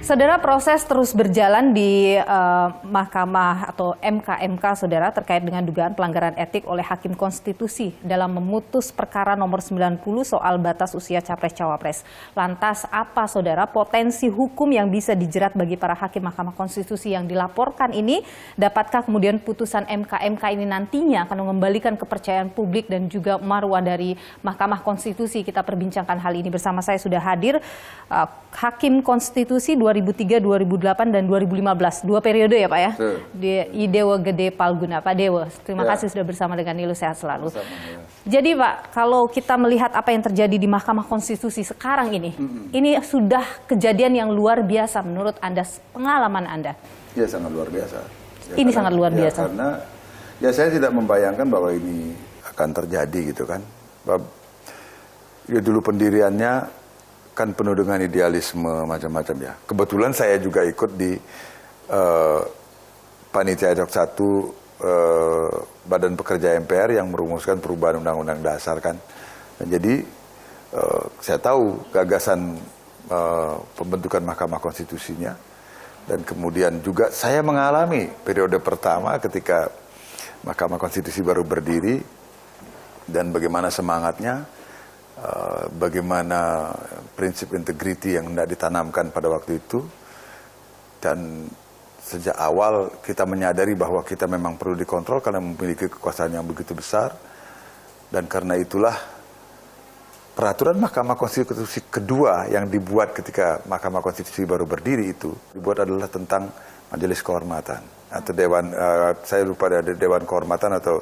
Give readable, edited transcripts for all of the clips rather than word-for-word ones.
Saudara, proses terus berjalan di Mahkamah atau MK, Saudara, terkait dengan dugaan pelanggaran etik oleh Hakim Konstitusi dalam memutus perkara nomor 90 soal batas usia Capres-Cawapres. Lantas apa, Saudara, potensi hukum yang bisa dijerat bagi para Hakim Mahkamah Konstitusi yang dilaporkan ini? Dapatkah kemudian putusan MK ini nantinya akan mengembalikan kepercayaan publik dan juga marwah dari Mahkamah Konstitusi? Kita perbincangkan hal ini bersama saya sudah hadir Hakim Konstitusi 2003, 2008, dan 2015. 2 periode ya Pak ya? Di Dewa Gede Palguna. Pak Dewa, terima kasih sudah bersama dengan Nilu, sehat selalu. Jadi Pak, kalau kita melihat apa yang terjadi di Mahkamah Konstitusi sekarang ini sudah kejadian yang luar biasa menurut Anda, pengalaman Anda? Ya, sangat luar biasa. Ya, ini sangat luar biasa. Karena ya saya tidak membayangkan bahwa ini akan terjadi gitu kan. Ya dulu pendiriannya kan penuh dengan idealisme macam-macam ya. Kebetulan saya juga ikut di Panitia Ad Hoc 1 Badan Pekerja MPR yang merumuskan perubahan Undang-Undang Dasar kan. Dan jadi saya tahu gagasan pembentukan Mahkamah Konstitusinya. Dan kemudian juga saya mengalami periode pertama ketika Mahkamah Konstitusi baru berdiri dan bagaimana semangatnya. Bagaimana prinsip integriti yang hendak ditanamkan pada waktu itu, dan sejak awal kita menyadari bahwa kita memang perlu dikontrol karena memiliki kekuasaan yang begitu besar, dan karena itulah peraturan Mahkamah Konstitusi kedua yang dibuat ketika Mahkamah Konstitusi baru berdiri itu dibuat adalah tentang Majelis Kehormatan atau Dewan, saya lupa ada Dewan Kehormatan atau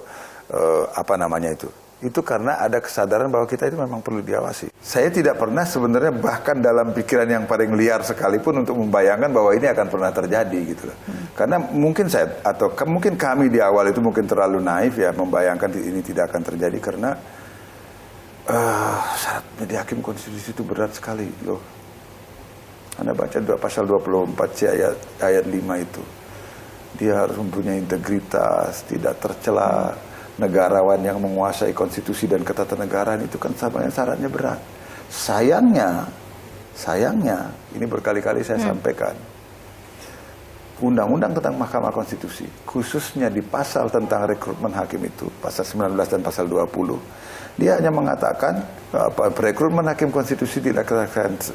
apa namanya itu. Itu karena ada kesadaran bahwa kita itu memang perlu diawasi. Saya tidak pernah sebenarnya bahkan dalam pikiran yang paling liar sekalipun untuk membayangkan bahwa ini akan pernah terjadi gitu loh. Karena mungkin saya atau mungkin kami di awal itu mungkin terlalu naif ya membayangkan ini tidak akan terjadi karena syarat menjadi hakim konstitusi itu berat sekali loh. Anda baca pasal 24C ayat 5 itu. Dia harus mempunyai integritas, tidak tercela. Negarawan yang menguasai konstitusi dan ketatanegaraan itu kan syaratnya berat. Sayangnya, ini berkali-kali saya sampaikan, Undang-Undang tentang Mahkamah Konstitusi, khususnya di pasal tentang rekrutmen hakim itu, pasal 19 dan pasal 20, dia hanya mengatakan rekrutmen hakim konstitusi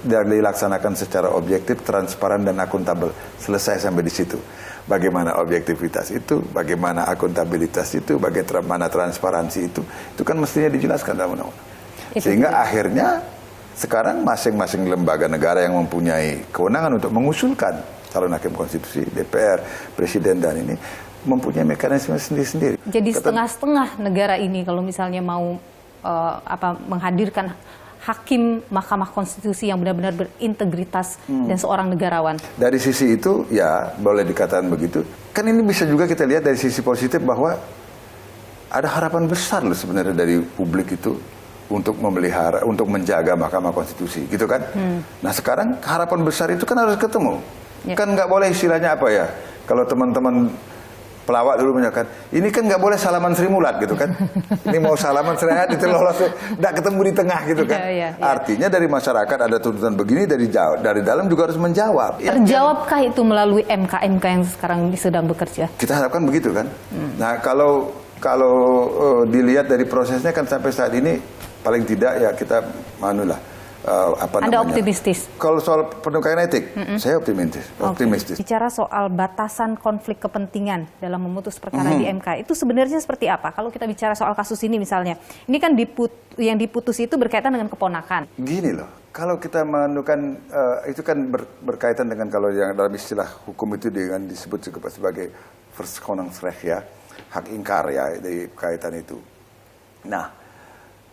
dilaksanakan secara objektif, transparan, dan akuntabel. Selesai sampai di situ. Bagaimana objektivitas itu, bagaimana akuntabilitas itu, bagaimana transparansi itu kan mestinya dijelaskan dalam undang-undang. Sehingga akhirnya sekarang masing-masing lembaga negara yang mempunyai kewenangan untuk mengusulkan calon hakim konstitusi, DPR, Presiden, dan ini mempunyai mekanisme sendiri-sendiri. Jadi setengah-setengah negara ini kalau misalnya mau menghadirkan hakim Mahkamah Konstitusi yang benar-benar berintegritas dan seorang negarawan. Dari sisi itu ya boleh dikatakan begitu. Kan ini bisa juga kita lihat dari sisi positif bahwa ada harapan besar loh sebenarnya dari publik itu untuk memelihara, untuk menjaga Mahkamah Konstitusi, gitu kan? Nah sekarang harapan besar itu kan harus ketemu. Kan nggak boleh istilahnya apa ya? Kalau teman-teman pelawak dulu menyatakan, ini kan nggak boleh salaman Sri Mulat gitu kan. Ini mau salaman Sri Mulat itu lolos, nggak ketemu di tengah gitu kan. Artinya dari masyarakat ada tuntutan begini, dari dalam juga harus menjawab. Terjawabkah itu melalui MK yang sekarang sedang bekerja? Kita harapkan begitu kan. Nah kalau dilihat dari prosesnya kan sampai saat ini paling tidak ya kita Anda optimistis? Kalau soal penegakan etik, saya optimistis. Bicara soal batasan konflik kepentingan dalam memutus perkara di MK, itu sebenarnya seperti apa? Kalau kita bicara soal kasus ini misalnya, ini kan yang diputus itu berkaitan dengan keponakan. Gini loh, kalau kita menentukan, itu kan berkaitan dengan kalau yang dalam istilah hukum itu dengan disebut sebagai Verskoningsrecht ya, hak ingkar ya, di kaitan itu. Nah,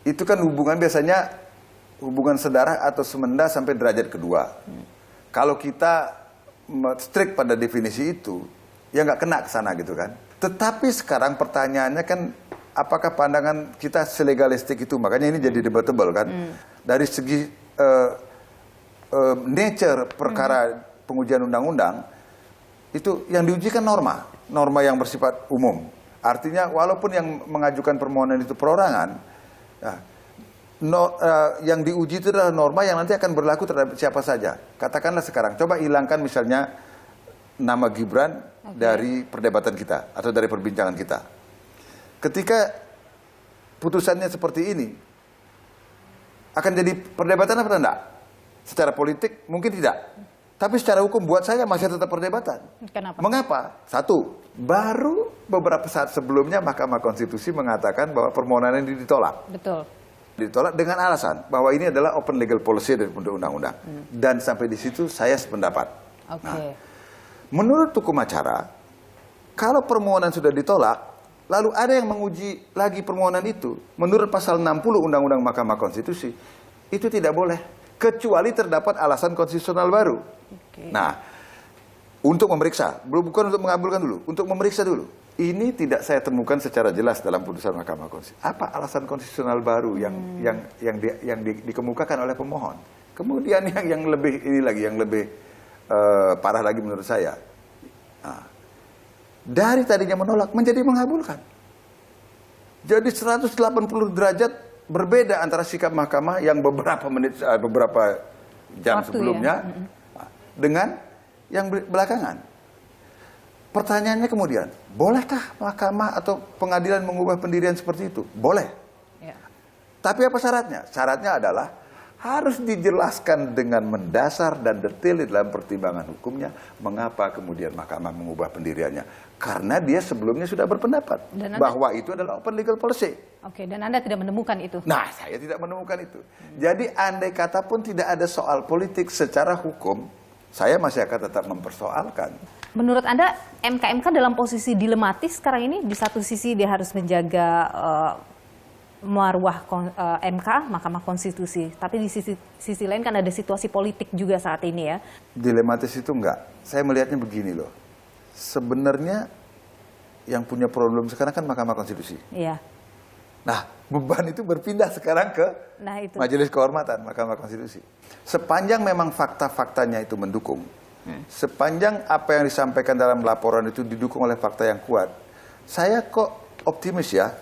itu kan hubungan biasanya hubungan saudara atau semenda sampai derajat kedua. Kalau kita strict pada definisi itu, ya nggak kena ke sana gitu kan. Tetapi sekarang pertanyaannya kan, apakah pandangan kita selegalistik itu? Makanya ini jadi debatable kan. Dari segi nature perkara pengujian undang-undang, itu yang diuji kan norma yang bersifat umum. Artinya walaupun yang mengajukan permohonan itu perorangan, nah, yang diuji itu adalah norma yang nanti akan berlaku terhadap siapa saja. Katakanlah sekarang, coba hilangkan misalnya nama Gibran dari perdebatan kita atau dari perbincangan kita. Ketika putusannya seperti ini, akan jadi perdebatan apa enggak? Secara politik mungkin tidak. Tapi secara hukum buat saya masih tetap perdebatan. Kenapa? Mengapa? Satu, baru beberapa saat sebelumnya Mahkamah Konstitusi mengatakan bahwa permohonan ini ditolak. Betul. Ditolak dengan alasan bahwa ini adalah open legal policy dari undang-undang. Dan sampai di situ saya sependapat. Oke. Nah, menurut hukum acara, kalau permohonan sudah ditolak, lalu ada yang menguji lagi permohonan itu, menurut pasal 60 Undang-Undang Mahkamah Konstitusi, itu tidak boleh, kecuali terdapat alasan konstitusional baru. Oke. Nah, untuk memeriksa, bukan untuk mengabulkan dulu, untuk memeriksa dulu. Ini tidak saya temukan secara jelas dalam putusan Mahkamah Konstitusi. Apa alasan konstitusional baru yang dikemukakan oleh pemohon? Kemudian yang lebih ini lagi, yang lebih parah lagi menurut saya. Nah, dari tadinya menolak menjadi mengabulkan. Jadi 180 derajat berbeda antara sikap mahkamah yang beberapa jam Waktu sebelumnya dengan yang belakangan. Pertanyaannya kemudian, bolehkah mahkamah atau pengadilan mengubah pendirian seperti itu? Boleh. Ya. Tapi apa syaratnya? Syaratnya adalah harus dijelaskan dengan mendasar dan detail di dalam pertimbangan hukumnya mengapa kemudian mahkamah mengubah pendiriannya. Karena dia sebelumnya sudah berpendapat bahwa itu adalah open legal policy. Oke, dan Anda tidak menemukan itu? Nah, saya tidak menemukan itu. Jadi andai kata pun tidak ada soal politik secara hukum, saya masih akan tetap mempersoalkan. Menurut Anda, MK dalam posisi dilematis sekarang ini? Di satu sisi dia harus menjaga marwah MK, Mahkamah Konstitusi. Tapi di sisi lain kan ada situasi politik juga saat ini ya. Dilematis itu enggak. Saya melihatnya begini loh. Sebenarnya yang punya problem sekarang kan Mahkamah Konstitusi. Iya. Nah, beban itu berpindah sekarang ke Majelis Kehormatan Mahkamah Konstitusi. Sepanjang memang fakta-faktanya itu mendukung, sepanjang apa yang disampaikan dalam laporan itu didukung oleh fakta yang kuat, saya kok optimis ya.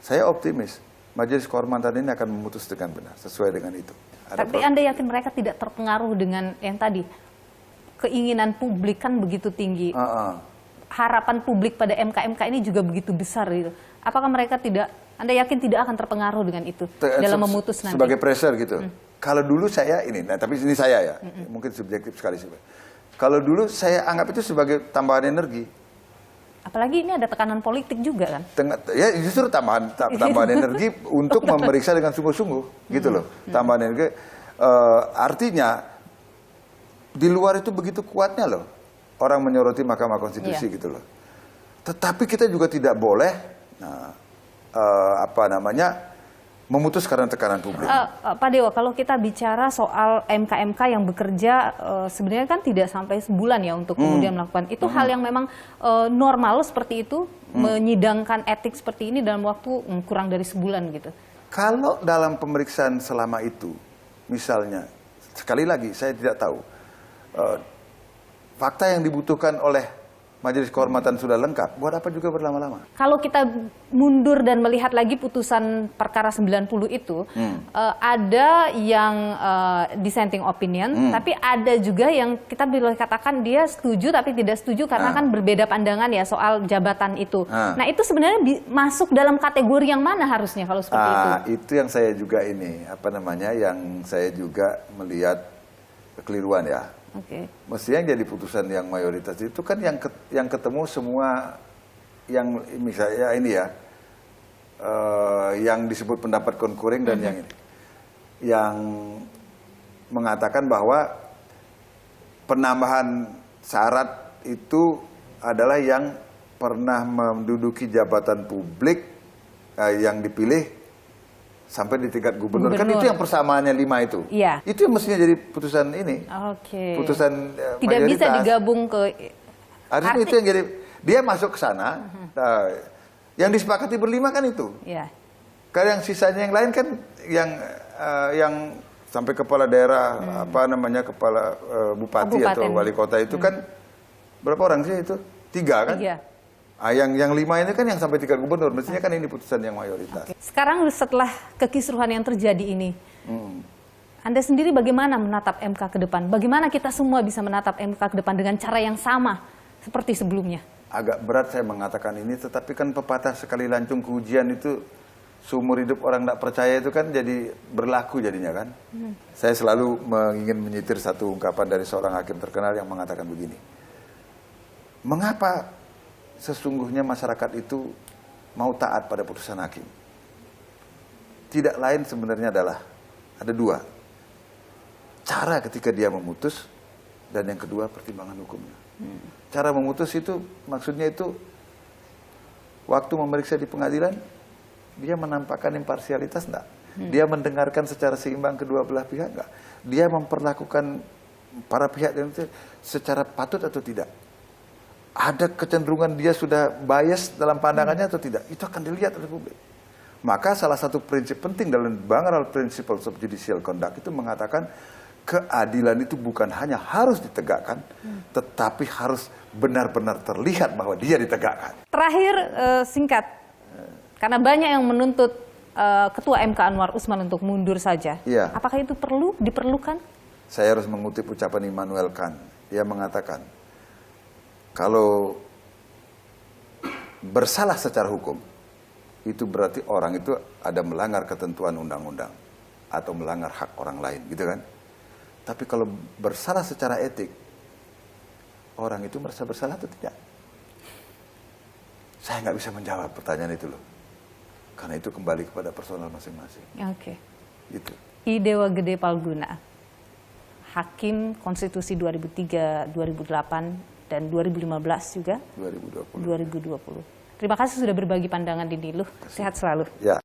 Saya optimis Majelis Kehormatan ini akan memutus dengan benar, sesuai dengan itu. Tapi Anda yakin mereka tidak terpengaruh dengan yang tadi? Keinginan publik kan begitu tinggi. Harapan publik pada MK ini juga begitu besar gitu. Apakah mereka tidak, Anda yakin tidak akan terpengaruh dengan itu dalam memutus nanti? Sebagai pressure gitu. Kalau dulu saya ini, nah tapi ini saya ya, mungkin subjektif sekali sih. Kalau dulu saya anggap itu sebagai tambahan energi. Apalagi ini ada tekanan politik juga kan? Ya justru tambahan energi untuk memeriksa dengan sungguh-sungguh, gitu loh. Tambahan energi, artinya di luar itu begitu kuatnya loh orang menyoroti Mahkamah Konstitusi gitu loh. Tetapi kita juga tidak boleh, memutus karena tekanan publik. Pak Dewa, kalau kita bicara soal MK yang bekerja sebenarnya kan tidak sampai sebulan ya untuk kemudian melakukan itu, hal yang memang normal seperti itu, menyidangkan etik seperti ini dalam waktu kurang dari sebulan gitu. Kalau dalam pemeriksaan selama itu, misalnya, sekali lagi saya tidak tahu, fakta yang dibutuhkan oleh Majelis Kehormatan sudah lengkap, buat apa juga berlama-lama? Kalau kita mundur dan melihat lagi putusan perkara 90 itu, ada yang dissenting opinion, tapi ada juga yang kita boleh katakan dia setuju tapi tidak setuju karena kan berbeda pandangan ya soal jabatan itu. Nah itu sebenarnya masuk dalam kategori yang mana harusnya kalau seperti itu? Itu yang saya juga yang saya juga melihat kekeliruan ya. Mestinya yang jadi putusan yang mayoritas itu kan yang ketemu semua yang misalnya ini ya, yang disebut pendapat konkuring dan yang ini, yang mengatakan bahwa penambahan syarat itu adalah yang pernah menduduki jabatan publik yang dipilih sampai di tingkat gubernur. Kan itu yang persamaannya 5 itu. Iya. Itu yang mestinya jadi putusan ini. Putusan tidak mayoritas. Bisa digabung ke artinya itu yang jadi, dia masuk ke sana. Yang disepakati berlima kan itu. Iya. Karena yang sisanya yang lain kan yang sampai kepala daerah kepala bupati atau wali kota itu kan berapa orang sih itu? 3 kan? 3. Yang 5 ini kan yang sampai 3 gubernur, mestinya kan ini putusan yang mayoritas. Sekarang setelah kekisruhan yang terjadi ini, Anda sendiri bagaimana menatap MK ke depan? Bagaimana kita semua bisa menatap MK ke depan dengan cara yang sama seperti sebelumnya? Agak berat saya mengatakan ini, tetapi kan pepatah sekali lancung ke ujian itu, seumur hidup orang tidak percaya itu kan jadi berlaku jadinya kan. Saya selalu ingin menyitir satu ungkapan dari seorang hakim terkenal yang mengatakan begini. Mengapa sesungguhnya masyarakat itu mau taat pada putusan hakim? Tidak lain sebenarnya adalah ada 2. Cara ketika dia memutus, dan yang kedua pertimbangan hukumnya. Cara memutus itu maksudnya itu waktu memeriksa di pengadilan, dia menampakkan imparsialitas enggak? Dia mendengarkan secara seimbang kedua belah pihak enggak? Dia memperlakukan para pihak secara patut atau tidak? Ada kecenderungan dia sudah bias dalam pandangannya atau tidak? Itu akan dilihat oleh publik. Maka salah satu prinsip penting dalam General Principles of Judicial Conduct itu mengatakan keadilan itu bukan hanya harus ditegakkan, tetapi harus benar-benar terlihat bahwa dia ditegakkan. Terakhir singkat, karena banyak yang menuntut Ketua MK Anwar Usman untuk mundur saja. Ya. Apakah itu diperlukan? Saya harus mengutip ucapan Immanuel Kant. Dia mengatakan, kalau bersalah secara hukum, itu berarti orang itu ada melanggar ketentuan undang-undang atau melanggar hak orang lain, gitu kan? Tapi kalau bersalah secara etik, orang itu merasa bersalah atau tidak? Saya nggak bisa menjawab pertanyaan itu loh. Karena itu kembali kepada personal masing-masing. Oke. Gitu. I Dewa Gede Palguna, Hakim Konstitusi 2003, 2008, dan 2015 juga 2020. 2020. Terima kasih sudah berbagi pandangan di Niluh. Sehat selalu. Ya.